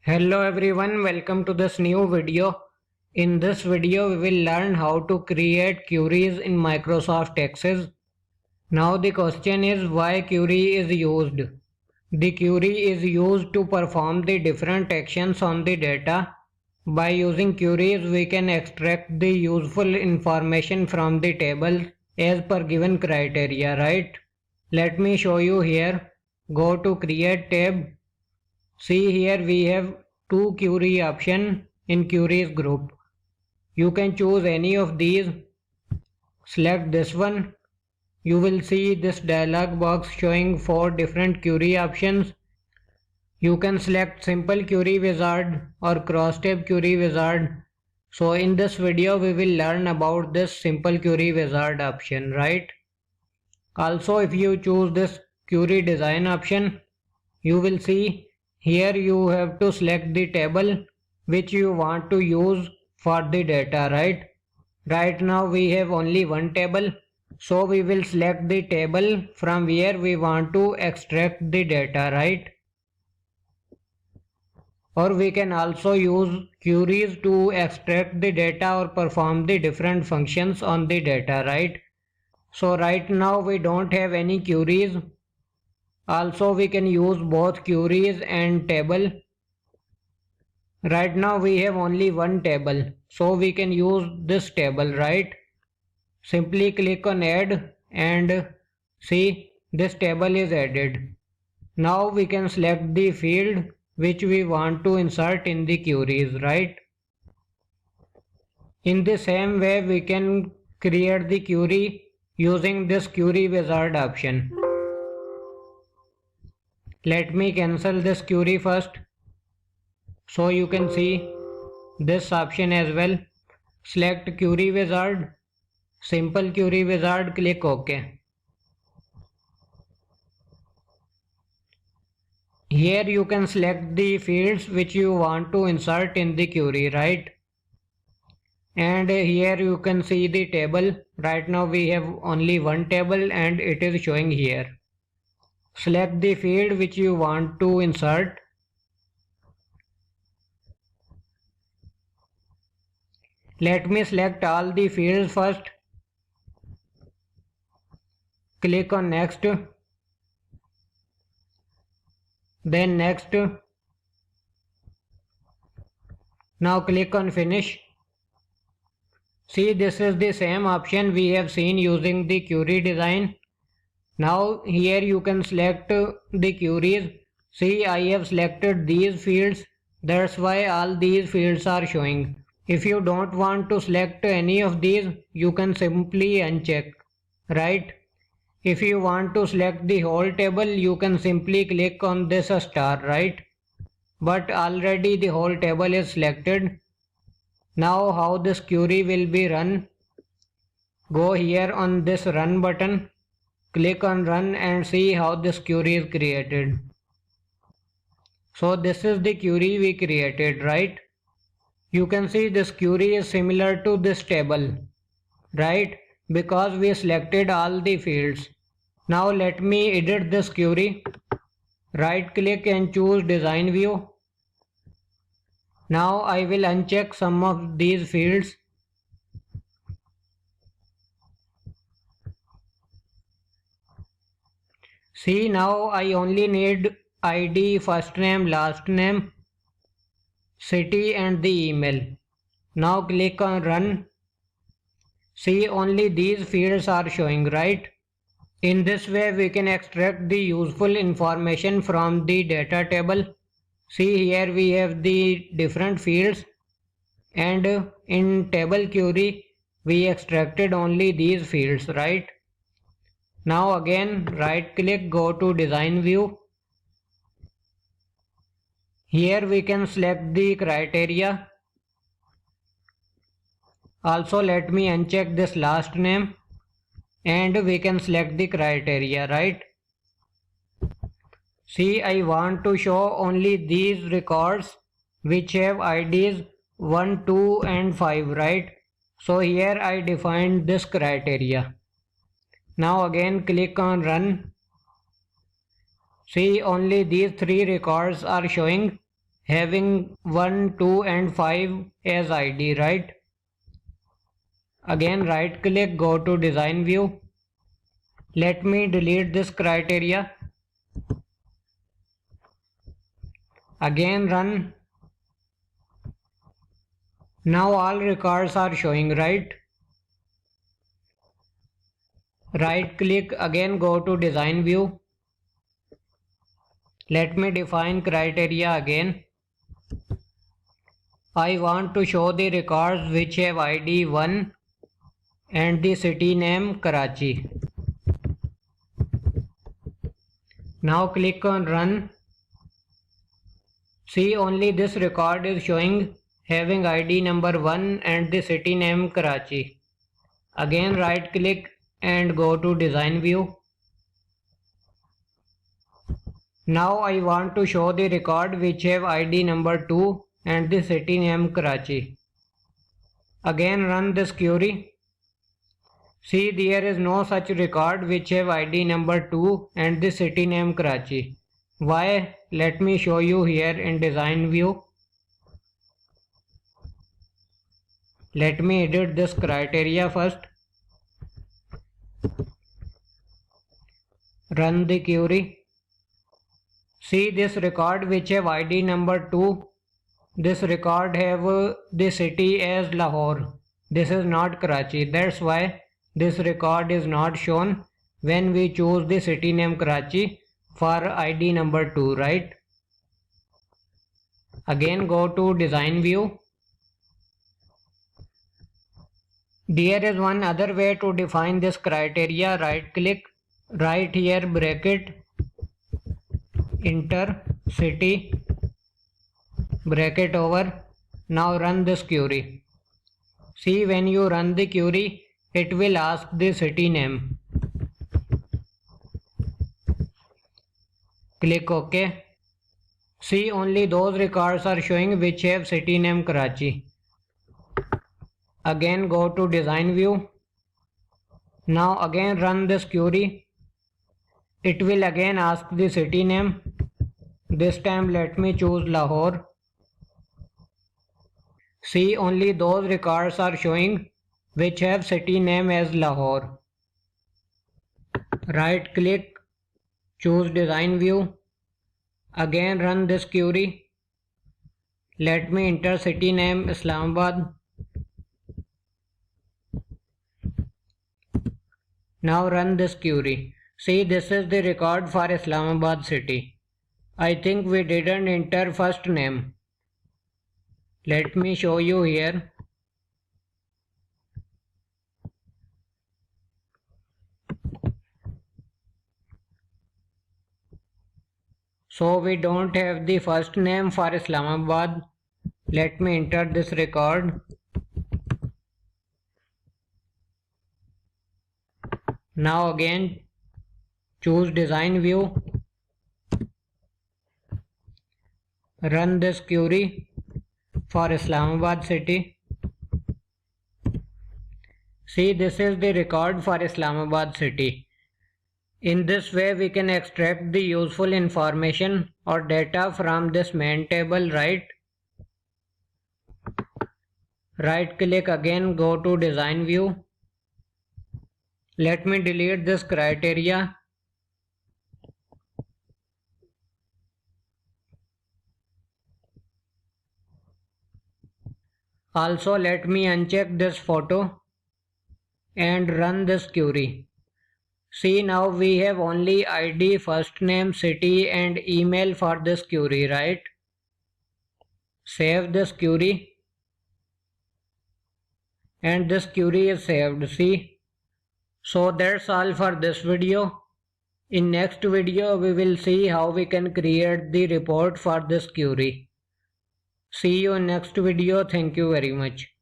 Hello everyone, welcome to this new video. In this video we will learn how to create queries in Microsoft Access. Now the question is why query is used. The query is used to perform the different actions on the data. By using queries we can extract the useful information from the table as per given criteria, right? Let me show you here. Go to create tab. See here we have two query option in queries group. You can choose any of these. Select this one. You will see this dialog box showing 4 different query options. You can select simple query wizard or cross tab query wizard. So in this video we will learn about this simple query wizard option, right? Also if you choose this query design option, you will see here you have to select the table which you want to use for the data, right? Right now we have only one table, so we will select the table from where we want to extract the data, right? Or we can also use queries to extract the data or perform the different functions on the data, right? So right now we don't have any queries. Also we can use both queries and table. Right now we have only one table, so we can use this table, right? Simply click on add and see this table is added. Now we can select the field which we want to insert in the queries, right? In the same way we can create the query using this query wizard option. Let me cancel this query first. So you can see this option as well. Select query wizard, simple query wizard, click OK. Here you can select the fields which you want to insert in the query, right? And here you can see the table. Right now we have only one table and it is showing here. Select the field which you want to insert. Let me select all the fields first. Click on next. Then next. Now click on finish. See, this is the same option we have seen using the query design. Now here you can select the queries. See, I have selected these fields. That's why all these fields are showing. If you don't want to select any of these, you can simply uncheck, right? If you want to select the whole table, you can simply click on this star, right? But already the whole table is selected. Now how this query will be run? Go here on this run button. Click on run and see how this query is created. So this is the query we created, right? You can see this query is similar to this table, right? Because we selected all the fields. Now let me edit this query. Right click and choose design view. Now I will uncheck some of these fields. See, now I only need ID, first name, last name, city and the email. Now click on run. See, only these fields are showing, right? In this way we can extract the useful information from the data table. See, here we have the different fields and in table query we extracted only these fields, right? Now again right click, go to design view. Here we can select the criteria. Also let me uncheck this last name and we can select the criteria, right? See, I want to show only these records which have IDs 1, 2 and 5, right? So here I defined this criteria. Now again click on run. See, only these 3 records are showing having 1, 2 and 5 as ID, right? Again right click, go to design view. Let me delete this criteria. Again run. Now all records are showing, right? Right click, again go to design view. Let me define criteria again. I want to show the records which have ID 1 and the city name Karachi. Now click on run. See, only this record is showing, having ID number 1 and the city name Karachi. Again right click and go to design view. Now I want to show the record which have ID number 2 and the city name Karachi. Again run this query. See, there is no such record which have ID number 2 and the city name Karachi. Why? Let me show you here in design view. Let me edit this criteria first. Run the query. See, this record which have ID number 2, this record have the city as Lahore. This is not Karachi. That's why this record is not shown when we choose the city name Karachi for ID number 2, right? Again go to design view. There is one other way to define this criteria. Right click, right here bracket, enter city, bracket over. Now run this query. See, when you run the query, it will ask the city name. Click OK. See, only those records are showing which have city name Karachi. Again go to design view. Now again run this query. It will again ask the city name. This time let me choose Lahore. See, only those records are showing which have city name as Lahore. Right click, choose design view. Again run this query. Let me enter city name Islamabad. Now run this query. See, this is the record for Islamabad city. I think we didn't enter first name. Let me show you here. So we don't have the first name for Islamabad. Let me enter this record. Now again choose design view. Run this query for Islamabad city. See, this is the record for Islamabad city. In this way we can extract the useful information or data from this main table, right? Right click, again go to design view. Let me delete this criteria. Also let me uncheck this photo and run this query. See, now we have only ID, first name, city and email for this query, right? Save this query. And this query is saved, see? So that's all for this video. In next video we will see how we can create the report for this query. See you in next video. Thank you very much.